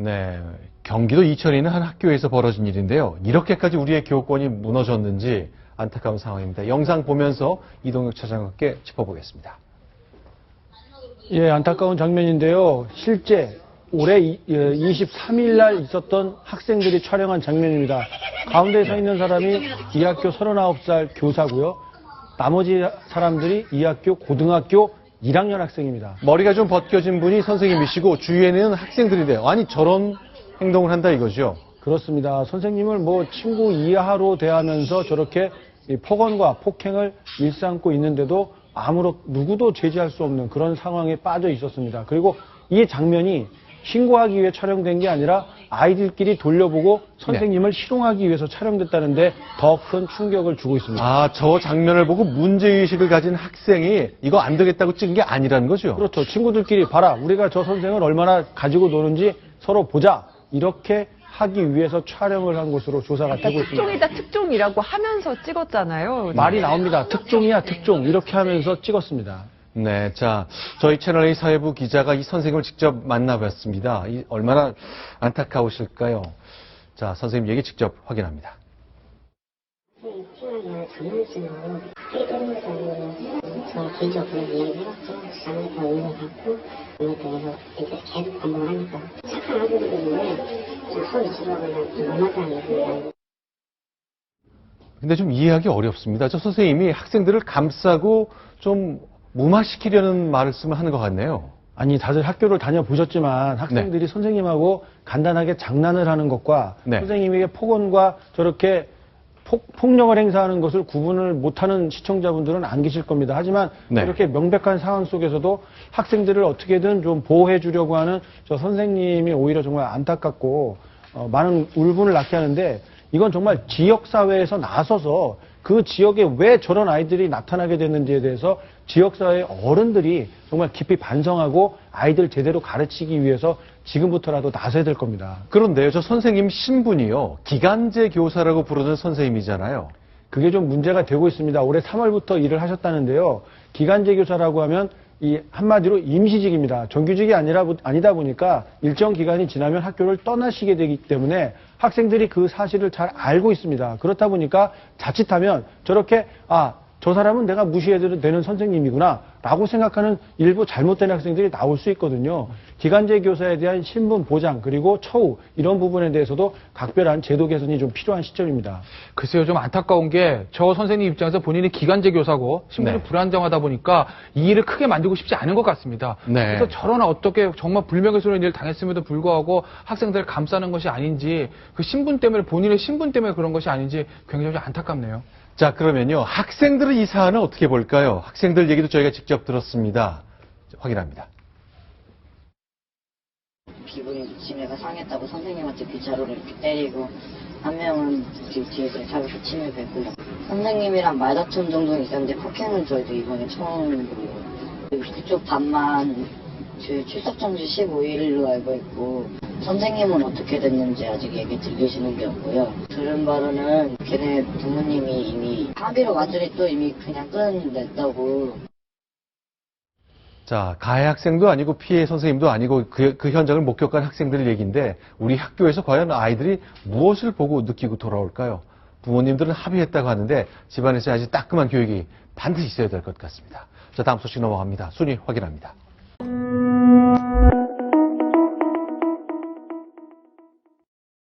네, 경기도 이천에 있는 한 학교에서 벌어진 일인데요. 이렇게까지 우리의 교권이 무너졌는지 안타까운 상황입니다. 영상 보면서 이동혁 차장과 함께 짚어보겠습니다. 예, 안타까운 장면인데요. 실제 올해 23일 날 있었던 학생들이 촬영한 장면입니다. 가운데 서 있는 사람이 이 학교 39살 교사고요. 나머지 사람들이 이 학교 고등학교 1학년 학생입니다. 머리가 좀 벗겨진 분이 선생님이시고 주위에는 학생들인데요. 아니 저런 행동을 한다 이거죠? 그렇습니다. 선생님을 친구 이하로 대하면서 저렇게 폭언과 폭행을 일삼고 있는데도 누구도 제지할 수 없는 그런 상황에 빠져 있었습니다. 그리고 이 장면이 신고하기 위해 촬영된 게 아니라 아이들끼리 돌려보고 선생님을 희롱하기 위해서 촬영됐다는데 더 큰 충격을 주고 있습니다. 아, 저 장면을 보고 문제의식을 가진 학생이 이거 안 되겠다고 찍은 게 아니라는 거죠? 그렇죠. 친구들끼리 봐라. 우리가 저 선생을 얼마나 가지고 노는지 서로 보자. 이렇게 하기 위해서 촬영을 한 것으로 조사가 되고 있습니다. 특종이다 특종이라고 하면서 찍었잖아요. 말이 나옵니다. 특종이야 특종. 이렇게 하면서 찍었습니다. 네, 자, 저희 채널A 사회부 기자가 이 선생님을 직접 만나봤습니다. 얼마나 안타까우실까요? 자, 선생님 얘기 직접 확인합니다. 장난치는 삐뚤면서 저 개인적으로 이야기를 해봤죠. 장난감 의미를 갖고 그에 대해서 계속 반복하니까 착한 아들이기 때문에 좀 서로 지루하거나 좀 못마땅한 얘기입니다. 근데 좀 이해하기 어렵습니다. 저 선생님이 학생들을 감싸고 좀 무마시키려는 말씀을 하는 것 같네요. 아니, 다들 학교를 다녀보셨지만 학생들이 선생님하고 간단하게 장난을 하는 것과 선생님에게 폭언과 저렇게 폭력을 행사하는 것을 구분을 못하는 시청자분들은 안 계실 겁니다. 하지만 이렇게 명백한 상황 속에서도 학생들을 어떻게든 좀 보호해 주려고 하는 저 선생님이 오히려 정말 안타깝고 많은 울분을 낳게 하는데 이건 정말 지역사회에서 나서서 그 지역에 왜 저런 아이들이 나타나게 됐는지에 대해서 지역사회 어른들이 정말 깊이 반성하고 아이들 제대로 가르치기 위해서 지금부터라도 나서야 될 겁니다. 그런데요, 저 선생님 신분이요, 기간제 교사라고 부르는 선생님이잖아요. 그게 좀 문제가 되고 있습니다. 올해 3월부터 일을 하셨다는데요. 기간제 교사라고 하면 이 한마디로 임시직입니다. 정규직이 아니다 보니까 일정 기간이 지나면 학교를 떠나시게 되기 때문에 학생들이 그 사실을 잘 알고 있습니다. 그렇다 보니까 자칫하면 저렇게 저 사람은 내가 무시해도 되는 선생님이구나 라고 생각하는 일부 잘못된 학생들이 나올 수 있거든요. 기간제 교사에 대한 신분 보장 그리고 처우 이런 부분에 대해서도 각별한 제도 개선이 좀 필요한 시점입니다. 글쎄요, 좀 안타까운 게 저 선생님 입장에서 본인이 기간제 교사고 신분이 불안정하다 보니까 이 일을 크게 만들고 싶지 않은 것 같습니다. 그래서 저런 어떻게 정말 불명예스러운 일을 당했음에도 불구하고 학생들을 감싸는 것이 아닌지 그 신분 때문에 본인의 신분 때문에 그런 것이 아닌지 굉장히 안타깝네요. 자, 그러면요, 학생들은 이 사안을 어떻게 볼까요? 학생들 얘기도 저희가 직접 들었습니다. 확인합니다. 기분이 지내가 상했다고 선생님한테 빗자루를 이렇게 때리고 한 명은 뒤에서 자기 침을 뱉고 선생님이랑 말다툼 정도는 있었는데 폭행은 저희도 이번에 처음으로 그쪽 반만 출석 정지 15일로 알고 있고 선생님은 어떻게 됐는지 아직 얘기 들리시는 게 없고요. 들은 바로는 걔네 부모님이 이미 합의로 완전히 또 이미 그냥 끝냈다고. 자, 가해 학생도 아니고 피해 선생님도 아니고 그 현장을 목격한 학생들 얘기인데 우리 학교에서 과연 아이들이 무엇을 보고 느끼고 돌아올까요? 부모님들은 합의했다고 하는데 집안에서 아주 따끔한 교육이 반드시 있어야 될 것 같습니다. 자, 다음 소식 넘어갑니다. 순위 확인합니다.